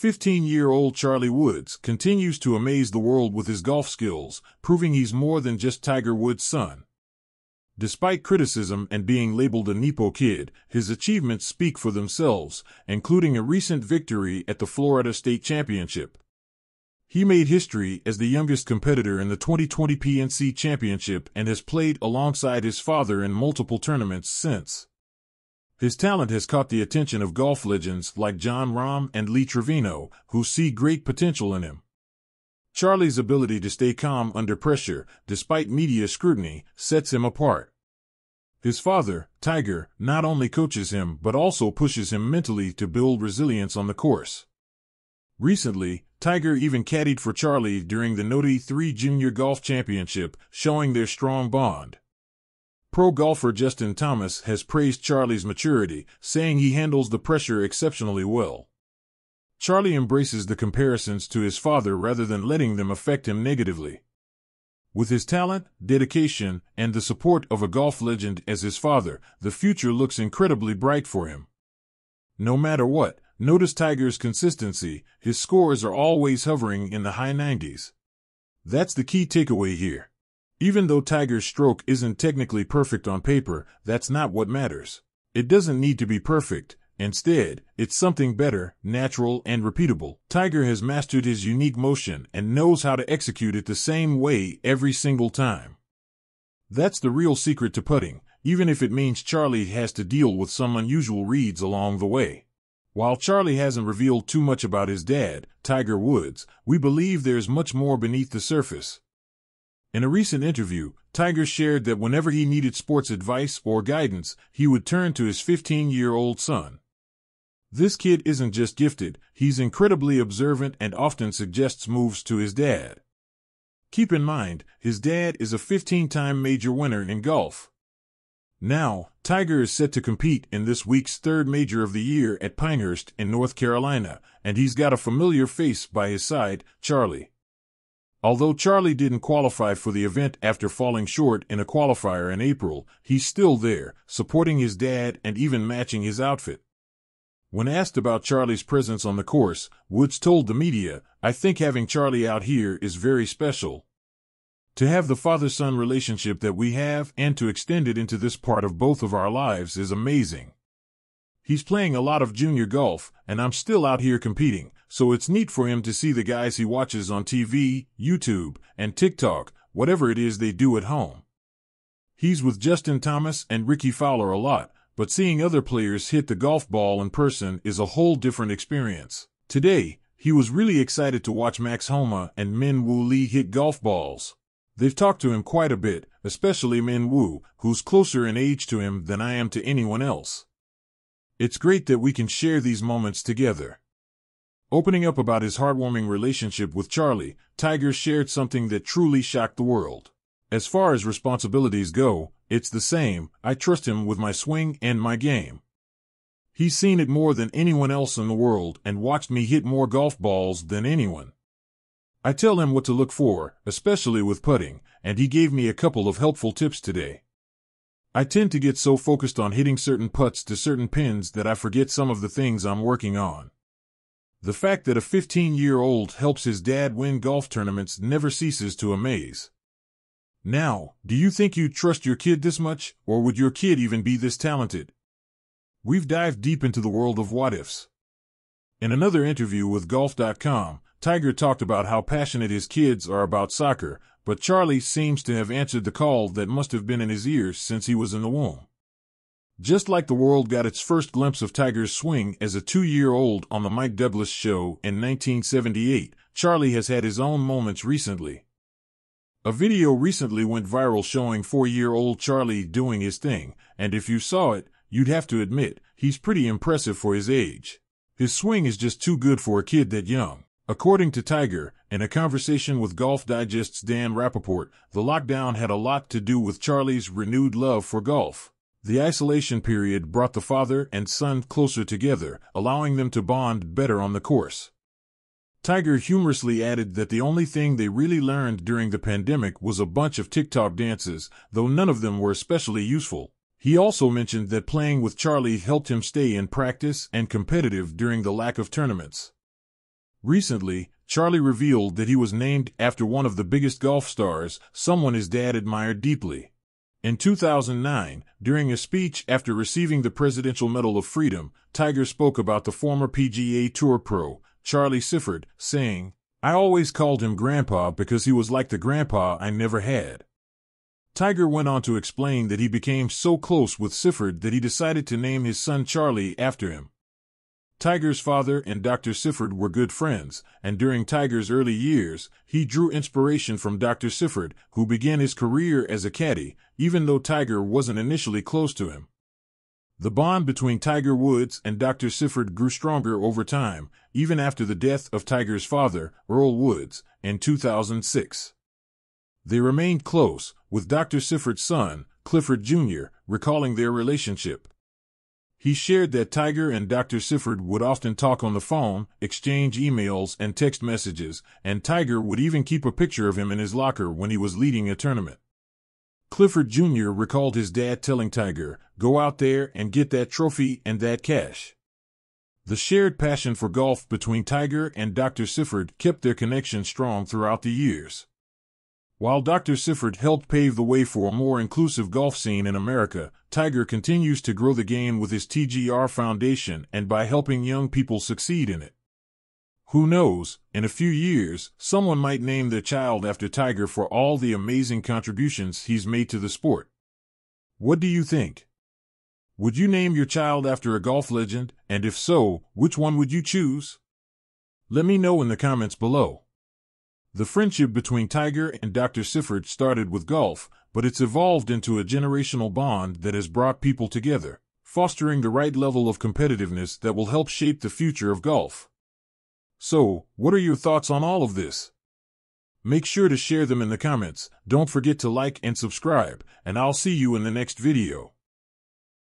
15-year-old Charlie Woods continues to amaze the world with his golf skills, proving he's more than just Tiger Woods' son. Despite criticism and being labeled a Nepo kid, his achievements speak for themselves, including a recent victory at the Florida State Championship. He made history as the youngest competitor in the 2020 PNC Championship and has played alongside his father in multiple tournaments since. His talent has caught the attention of golf legends like Jon Rahm and Lee Trevino, who see great potential in him. Charlie's ability to stay calm under pressure, despite media scrutiny, sets him apart. His father, Tiger, not only coaches him but also pushes him mentally to build resilience on the course. Recently, Tiger even caddied for Charlie during the Noti 3 Junior Golf Championship, showing their strong bond. Pro golfer Justin Thomas has praised Charlie's maturity, saying he handles the pressure exceptionally well. Charlie embraces the comparisons to his father rather than letting them affect him negatively. With his talent, dedication, and the support of a golf legend as his father, the future looks incredibly bright for him. No matter what, notice Tiger's consistency. His scores are always hovering in the high 90s. That's the key takeaway here. Even though Tiger's stroke isn't technically perfect on paper, that's not what matters. It doesn't need to be perfect. Instead, it's something better, natural, and repeatable. Tiger has mastered his unique motion and knows how to execute it the same way every single time. That's the real secret to putting, even if it means Charlie has to deal with some unusual reads along the way. While Charlie hasn't revealed too much about his dad, Tiger Woods, we believe there's much more beneath the surface. In a recent interview, Tiger shared that whenever he needed sports advice or guidance, he would turn to his 15-year-old son. This kid isn't just gifted, he's incredibly observant and often suggests moves to his dad. Keep in mind, his dad is a 15-time major winner in golf. Now, Tiger is set to compete in this week's third major of the year at Pinehurst in North Carolina, and he's got a familiar face by his side, Charlie. Although Charlie didn't qualify for the event after falling short in a qualifier in April, he's still there, supporting his dad and even matching his outfit. When asked about Charlie's presence on the course, Woods told the media, "I think having Charlie out here is very special. To have the father-son relationship that we have and to extend it into this part of both of our lives is amazing. He's playing a lot of junior golf, and I'm still out here competing, so it's neat for him to see the guys he watches on TV, YouTube, and TikTok, whatever it is they do at home. He's with Justin Thomas and Ricky Fowler a lot, but seeing other players hit the golf ball in person is a whole different experience. Today, he was really excited to watch Max Homa and Min Woo Lee hit golf balls. They've talked to him quite a bit, especially Min Woo, who's closer in age to him than I am to anyone else. It's great that we can share these moments together." Opening up about his heartwarming relationship with Charlie, Tiger shared something that truly shocked the world. "As far as responsibilities go, it's the same. I trust him with my swing and my game. He's seen it more than anyone else in the world and watched me hit more golf balls than anyone. I tell him what to look for, especially with putting, and he gave me a couple of helpful tips today. I tend to get so focused on hitting certain putts to certain pins that I forget some of the things I'm working on." The fact that a 15-year-old helps his dad win golf tournaments never ceases to amaze. Now, do you think you'd trust your kid this much, or would your kid even be this talented? We've dived deep into the world of what-ifs. In another interview with Golf.com, Tiger talked about how passionate his kids are about soccer, but Charlie seems to have answered the call that must have been in his ears since he was in the womb. Just like the world got its first glimpse of Tiger's swing as a 2-year-old on the Mike Douglas show in 1978, Charlie has had his own moments recently. A video recently went viral showing 4-year-old Charlie doing his thing, and if you saw it, you'd have to admit, he's pretty impressive for his age. His swing is just too good for a kid that young. According to Tiger, in a conversation with Golf Digest's Dan Rappaport, the lockdown had a lot to do with Charlie's renewed love for golf. The isolation period brought the father and son closer together, allowing them to bond better on the course. Tiger humorously added that the only thing they really learned during the pandemic was a bunch of TikTok dances, though none of them were especially useful. He also mentioned that playing with Charlie helped him stay in practice and competitive during the lack of tournaments. Recently, Charlie revealed that he was named after one of the biggest golf stars, someone his dad admired deeply. In 2009, during a speech after receiving the Presidential Medal of Freedom, Tiger spoke about the former PGA Tour pro, Charlie Sifford, saying, "I always called him Grandpa because he was like the grandpa I never had." Tiger went on to explain that he became so close with Sifford that he decided to name his son Charlie after him. Tiger's father and Dr. Sifford were good friends, and during Tiger's early years, he drew inspiration from Dr. Sifford, who began his career as a caddy, even though Tiger wasn't initially close to him. The bond between Tiger Woods and Dr. Sifford grew stronger over time, even after the death of Tiger's father, Earl Woods, in 2006. They remained close, with Dr. Sifford's son, Clifford Jr., recalling their relationship. He shared that Tiger and Dr. Sifford would often talk on the phone, exchange emails and text messages, and Tiger would even keep a picture of him in his locker when he was leading a tournament. Clifford Jr. recalled his dad telling Tiger, "Go out there and get that trophy and that cash." The shared passion for golf between Tiger and Dr. Sifford kept their connection strong throughout the years. While Dr. Sifford helped pave the way for a more inclusive golf scene in America, Tiger continues to grow the game with his TGR Foundation and by helping young people succeed in it. Who knows, in a few years, someone might name their child after Tiger for all the amazing contributions he's made to the sport. What do you think? Would you name your child after a golf legend, and if so, which one would you choose? Let me know in the comments below. The friendship between Tiger and Dr. Sifford started with golf, but it's evolved into a generational bond that has brought people together, fostering the right level of competitiveness that will help shape the future of golf. So, what are your thoughts on all of this? Make sure to share them in the comments, don't forget to like and subscribe, and I'll see you in the next video.